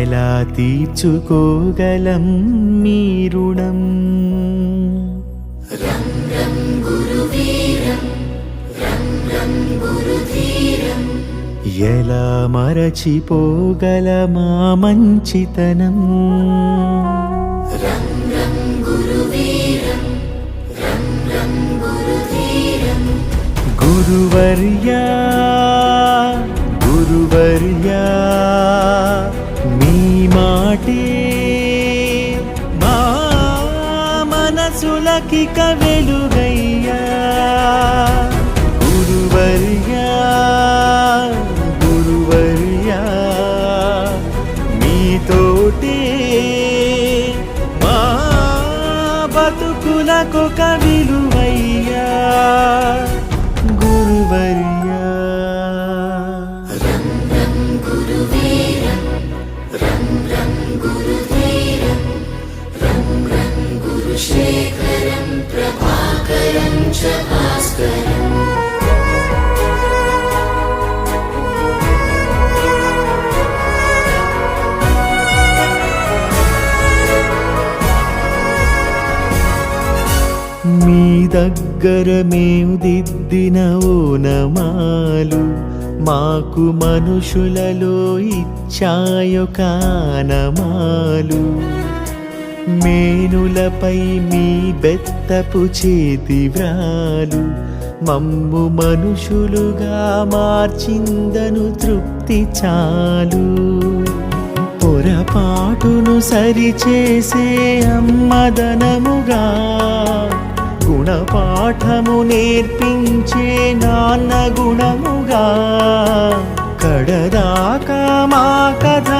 ఎలా తీర్చుకోగలం మీ రుణం? రం రం గురువీరం రం రం గురుధీరం ఎలా మరచిపోగలమా మంచితనం? రం రం గురువీరం రం రం గురుధీరం గురువర్యా గురువర్యా మీ మాటే మా మనసులకిక వెలుగయ్యా. గురువర్యా గురువర్యా మీతోటే మా బతుకులకొక విలువయ్యా. గురువర్యా రం రం గురువీరం రం రం గురుధీరం రం రం గురుశేఖరం ప్రభాకరం చ భాస్కరం మీ దగ్గర మేము దిద్దిన ఓనమాలు మాకు మనుషులలో ఇచ్చాయొ కానమాలు. మేనులపై మీ బెత్తపు చేతి వ్రాలు మమ్ము మనుషులుగా మార్చిందను తృప్తి చాలు. పొరపాటును సరిచేసే అమ్మదనముగా గుణపాఠము నేర్పించే నాన్న గుణముగా కడదాకా మా కథ